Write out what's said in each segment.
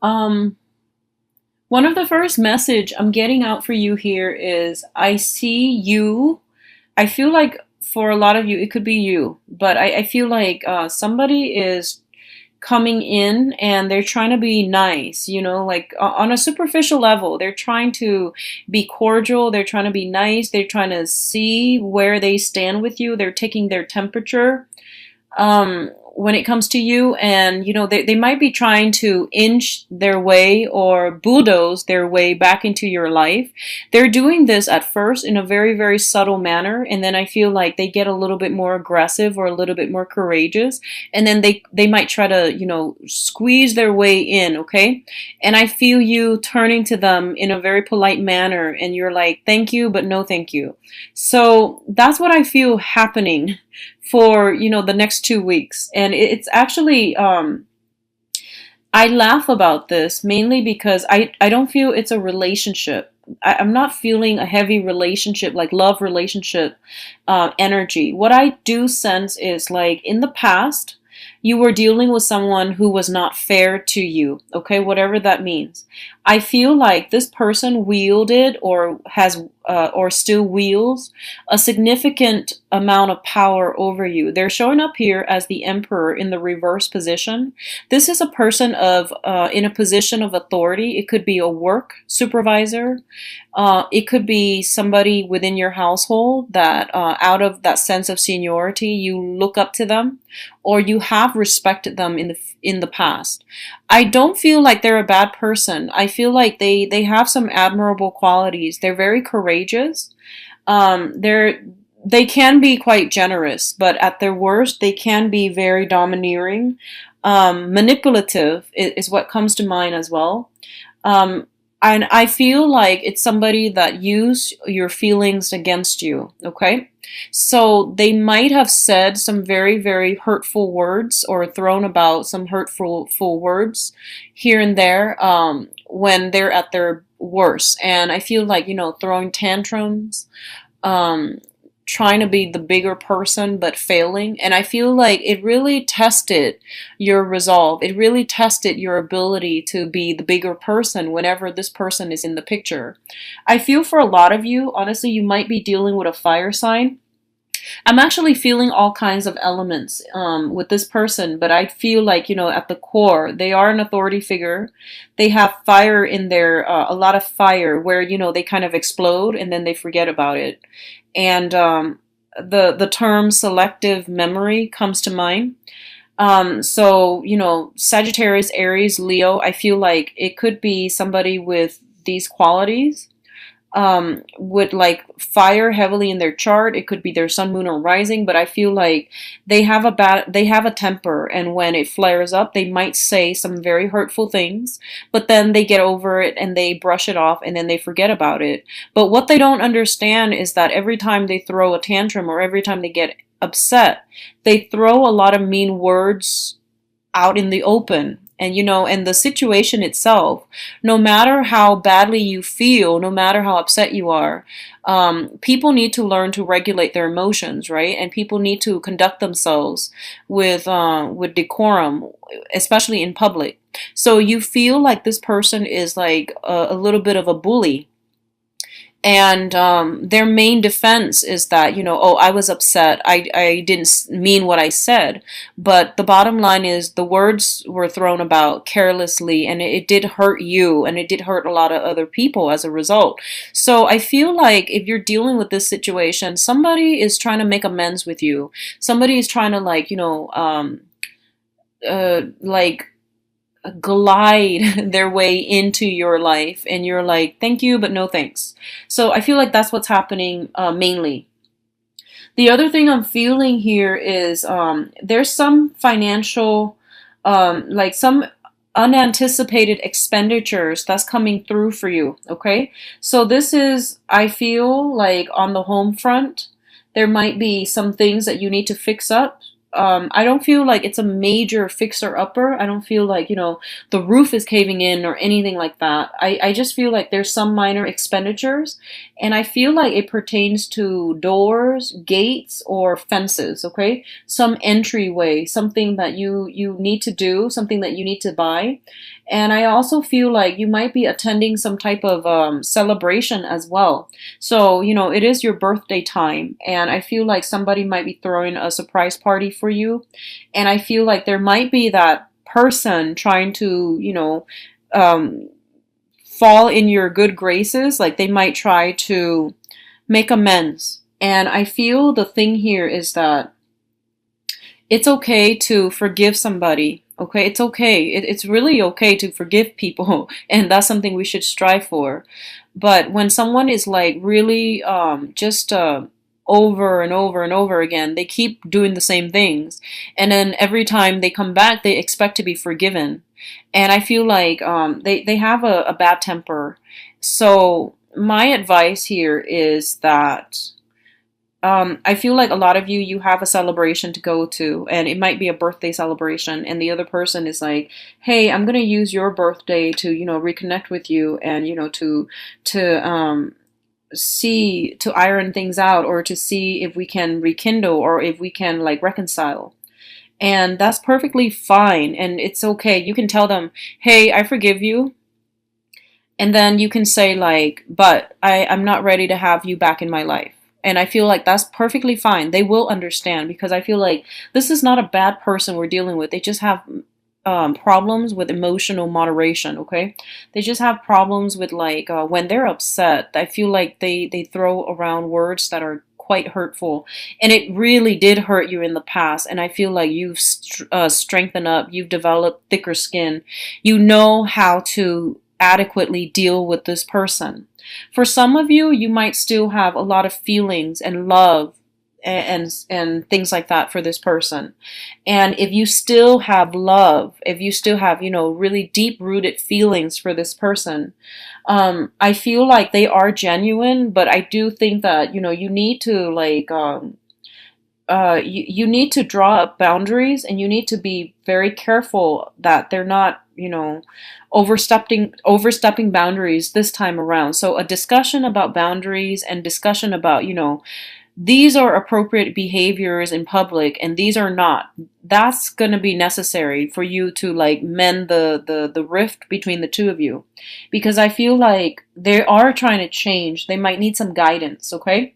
Um, One of the first message I'm getting out for you here is I see you. I feel like for a lot of you, it could be you, but I feel like somebody is coming in and they're trying to be nice, like on a superficial level. They're trying to be cordial, they're trying to be nice, they're trying to see where they stand with you, they're taking their temperature when it comes to you. And they might be trying to inch their way or bulldoze their way back into your life. They're doing this at first in a very, very subtle manner, and then I feel like they get a little bit more aggressive or a little bit more courageous, and then they might try to squeeze their way in. Okay, and I feel you turning to them in a very polite manner, and you're like, thank you but no thank you. So that's what I feel happening for the next 2 weeks. And it's actually I laugh about this mainly because I don't feel it's a relationship. I'm not feeling a heavy relationship, like love relationship energy. What I do sense is, like, in the past you were dealing with someone who was not fair to you, okay, whatever that means. I feel like this person wielded or has or still wields a significant amount of power over you. They're showing up here as the emperor in the reverse position. This is a person of in a position of authority. It could be a work supervisor. It could be somebody within your household that out of that sense of seniority, you look up to them, or you have respected them in the past. I don't feel like they're a bad person. I feel like they have some admirable qualities. They're very courageous. They can be quite generous, but at their worst, they can be very domineering. Manipulative is what comes to mind as well. Um, and I feel like it's somebody that use your feelings against you. Okay, so they might have said some very, very hurtful words or thrown about some hurtful words here and there when they're at their worst. And I feel like, throwing tantrums, um, trying to be the bigger person but failing. And I feel like it really tested your resolve. It really tested your ability to be the bigger person whenever this person is in the picture. I feel for a lot of you, honestly, you might be dealing with a fire sign. I'm actually feeling all kinds of elements with this person, but I feel like, at the core, they are an authority figure. They have fire in their, a lot of fire where, they kind of explode and then they forget about it. And the term selective memory comes to mind. So, Sagittarius, Aries, Leo, I feel like it could be somebody with these qualities would like fire heavily in their chart. It could be their sun, moon, or rising, but I feel like they have a temper, and when it flares up, they might say some very hurtful things, but then they get over it and they brush it off and then they forget about it. But what they don't understand is that every time they throw a tantrum or every time they get upset, they throw a lot of mean words out in the open. And the situation itself, no matter how badly you feel, no matter how upset you are, people need to learn to regulate their emotions, right? And people need to conduct themselves with decorum, especially in public. So you feel like this person is like a little bit of a bully, and their main defense is that, oh, I was upset. I didn't mean what I said. But the bottom line is the words were thrown about carelessly, and it did hurt you, and it did hurt a lot of other people as a result. So I feel like if you're dealing with this situation, somebody is trying to make amends with you. Somebody is trying to, like, like glide their way into your life, and you're like, thank you but no thanks. So I feel like that's what's happening mainly. The other thing I'm feeling here is there's some financial, like some unanticipated expenditures that's coming through for you. Okay, so this is, I feel like, on the home front, there might be some things that you need to fix up. I don't feel like it's a major fixer upper. I don't feel like, the roof is caving in or anything like that. I just feel like there's some minor expenditures, and I feel like it pertains to doors, gates, or fences, okay? Some entryway, something that you need to do, something that you need to buy. And I also feel like you might be attending some type of celebration as well. So, it is your birthday time, and I feel like somebody might be throwing a surprise party for you. And I feel like there might be that person trying to, um, fall in your good graces. Like they might try to make amends. And I feel the thing here is that it's okay to forgive somebody. Okay, it's okay. It's really okay to forgive people, and that's something we should strive for. But when someone is like really just over and over and over again, they keep doing the same things, and then every time they come back, they expect to be forgiven. And I feel like they have a bad temper. So my advice here is that I feel like a lot of you have a celebration to go to, and it might be a birthday celebration, and the other person is like, "Hey, I'm gonna use your birthday to, reconnect with you, and to see to iron things out, or to see if we can rekindle, or if we can like reconcile." And that's perfectly fine, and it's okay. You can tell them, "Hey, I forgive you." And then you can say like, but I'm not ready to have you back in my life. And I feel like that's perfectly fine. They will understand, because I feel like this is not a bad person we're dealing with. They just have problems with emotional moderation, okay? They just have problems with like when they're upset. I feel like they throw around words that are quite hurtful, and it really did hurt you in the past. And I feel like you've strengthened up, you've developed thicker skin, you know how to adequately deal with this person. For some of you, you might still have a lot of feelings and love and things like that for this person. And if you still have love, if you still have, really deep rooted feelings for this person, I feel like they are genuine. But I do think that, you need to like you need to draw up boundaries, and you need to be very careful that they're not, overstepping boundaries this time around. So a discussion about boundaries, and discussion about, these are appropriate behaviors in public and these are not. That's going to be necessary for you to like mend the rift between the two of you, because I feel like they are trying to change. They might need some guidance, okay?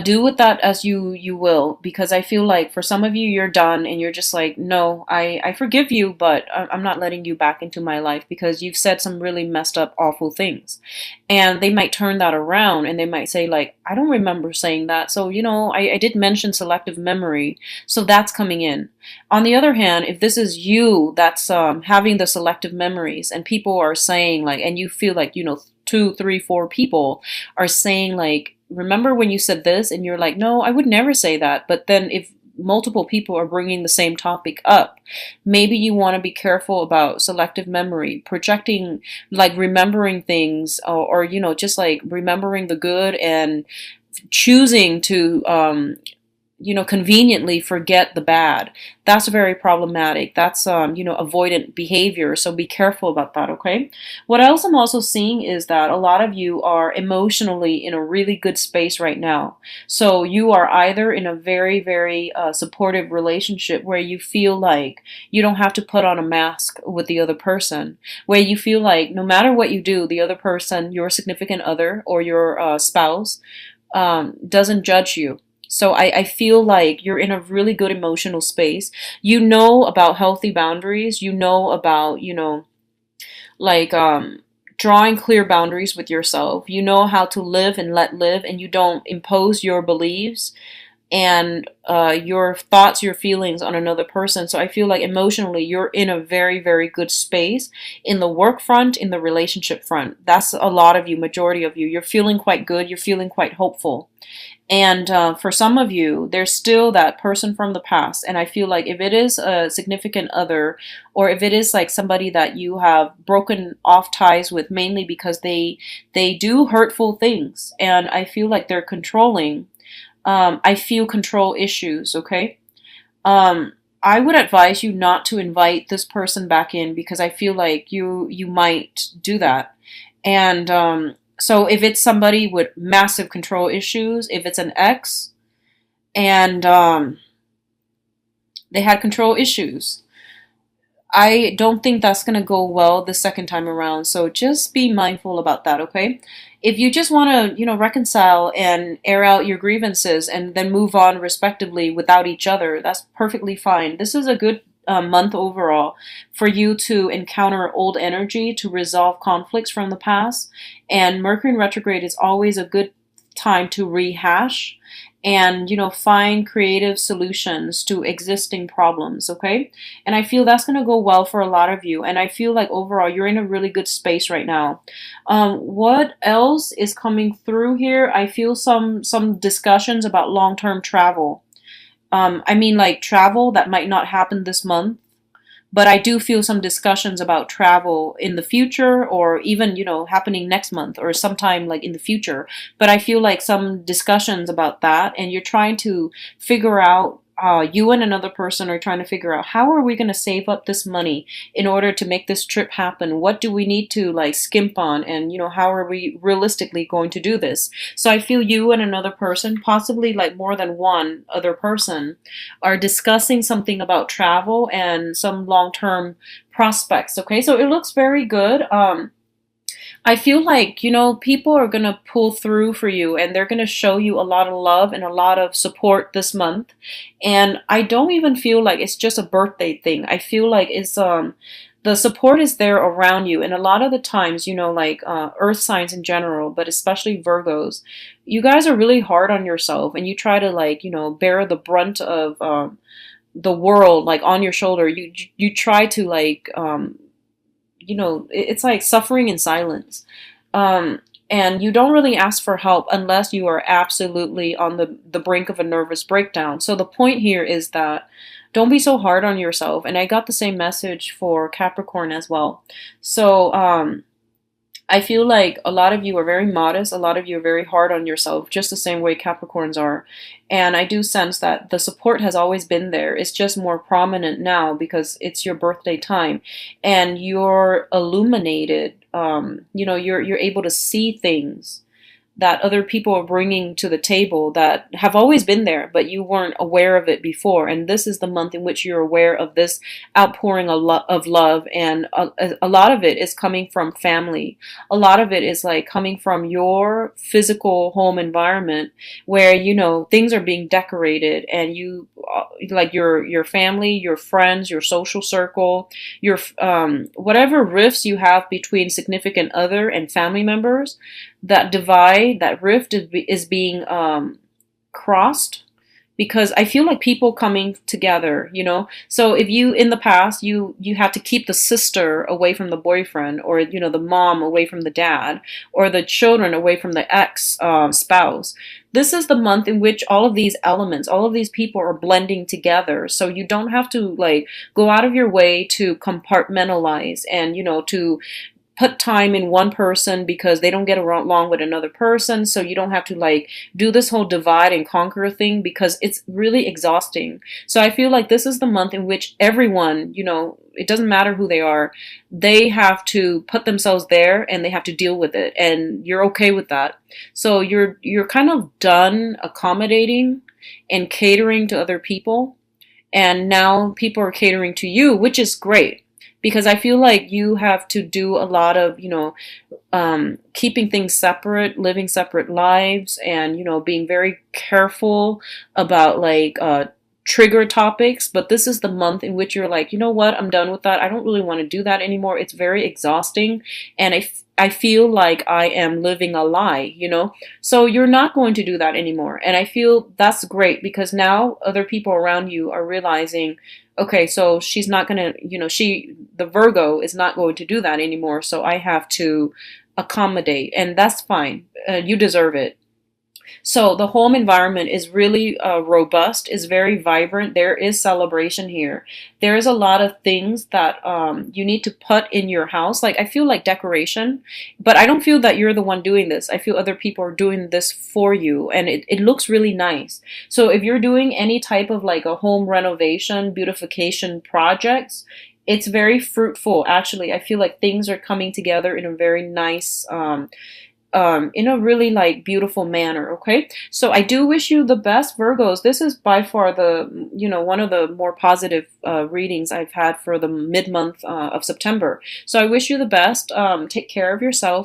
Do with that as you will, because I feel like for some of you, you're done and you're just like, no, I forgive you, but I'm not letting you back into my life because you've said some really messed up, awful things. And they might turn that around and they might say like, I don't remember saying that. So, I did mention selective memory. So that's coming in. On the other hand, if this is you that's having the selective memories, and people are saying like, and you feel like, two, three, four people are saying like, remember when you said this, and you're like, no, I would never say that. But then if multiple people are bringing the same topic up, maybe you want to be careful about selective memory, projecting, like remembering things, or just like remembering the good and choosing to conveniently forget the bad. That's very problematic. That's, avoidant behavior. So be careful about that, okay? What else I'm also seeing is that a lot of you are emotionally in a really good space right now. So you are either in a very, very supportive relationship where you feel like you don't have to put on a mask with the other person, where you feel like no matter what you do, the other person, your significant other or your spouse, doesn't judge you. So I feel like you're in a really good emotional space. You know about healthy boundaries. You know about, like drawing clear boundaries with yourself. You know how to live and let live, and you don't impose your beliefs and your thoughts, your feelings on another person. So I feel like emotionally you're in a very, very good space in the work front, in the relationship front. That's a lot of you, majority of you. You're feeling quite good. You're feeling quite hopeful. And for some of you, there's still that person from the past. And I feel like if it is a significant other, or if it is like somebody that you have broken off ties with, mainly because they do hurtful things, and I feel like they're controlling. I feel control issues, okay? I would advise you not to invite this person back in, because I feel like you might do that. And so if it's somebody with massive control issues, if it's an ex and they had control issues, I don't think that's going to go well the second time around. So just be mindful about that, okay? If you just want to, reconcile and air out your grievances and then move on respectively without each other, that's perfectly fine. This is a good month overall for you to encounter old energy, to resolve conflicts from the past. And Mercury in retrograde is always a good time to rehash and find creative solutions to existing problems, okay? And I feel that's going to go well for a lot of you, and I feel like overall you're in a really good space right now. What else is coming through here? I feel some discussions about long-term travel. I mean, like travel that might not happen this month, but I do feel some discussions about travel in the future, or even, happening next month or sometime like in the future. But I feel like some discussions about that, and you're trying to figure out, you and another person are trying to figure out, how are we going to save up this money in order to make this trip happen? What do we need to like skimp on? And, how are we realistically going to do this? So I feel you and another person, possibly like more than one other person, are discussing something about travel and some long-term prospects. Okay, so it looks very good. I feel like, people are going to pull through for you, and they're going to show you a lot of love and a lot of support this month. And I don't even feel like it's just a birthday thing. I feel like it's the support is there around you. And a lot of the times, like earth signs in general, but especially Virgos, you guys are really hard on yourself, and you try to like, bear the brunt of the world like on your shoulder. You try to like it's like suffering in silence. And you don't really ask for help unless you are absolutely on the brink of a nervous breakdown. So the point here is that don't be so hard on yourself. And I got the same message for Capricorn as well. So I feel like a lot of you are very modest. A lot of you are very hard on yourself, just the same way Capricorns are. And I do sense that the support has always been there. It's just more prominent now because it's your birthday time, and you're illuminated. You're able to see things that other people are bringing to the table that have always been there, but you weren't aware of it before. And this is the month in which you're aware of this outpouring of love. And a lot of it is coming from family. A lot of it is like coming from your physical home environment where, things are being decorated, and you like your family, your friends, your social circle, your whatever rifts you have between significant other and family members, that divide, that rift is being crossed, because I feel like people coming together, So if you, in the past, you had to keep the sister away from the boyfriend, or, the mom away from the dad, or the children away from the ex spouse. This is the month in which all of these elements, all of these people are blending together. So you don't have to like go out of your way to compartmentalize and, to put time in one person because they don't get along with another person. So you don't have to like do this whole divide and conquer thing, because it's really exhausting. So I feel like this is the month in which everyone, it doesn't matter who they are, they have to put themselves there and they have to deal with it. And you're okay with that. So you're kind of done accommodating and catering to other people. And now people are catering to you, which is great. Because I feel like you have to do a lot of, keeping things separate, living separate lives, and, being very careful about like trigger topics. But this is the month in which you're like, you know what, I'm done with that. I don't really want to do that anymore. It's very exhausting. And I feel like I am living a lie, So you're not going to do that anymore. And I feel that's great, because now other people around you are realizing, okay, so she's not going to, the Virgo is not going to do that anymore. So I have to accommodate, and that's fine. You deserve it. So the home environment is really robust, is very vibrant. There is celebration here. There is a lot of things that you need to put in your house. Like I feel like decoration, but I don't feel that you're the one doing this. I feel other people are doing this for you, and it looks really nice. So if you're doing any type of like a home renovation, beautification projects, it's very fruitful. Actually, I feel like things are coming together in a very nice in a really like beautiful manner. Okay, so I do wish you the best, Virgos. This is by far the, one of the more positive readings I've had for the mid month of September. So I wish you the best. Take care of yourself.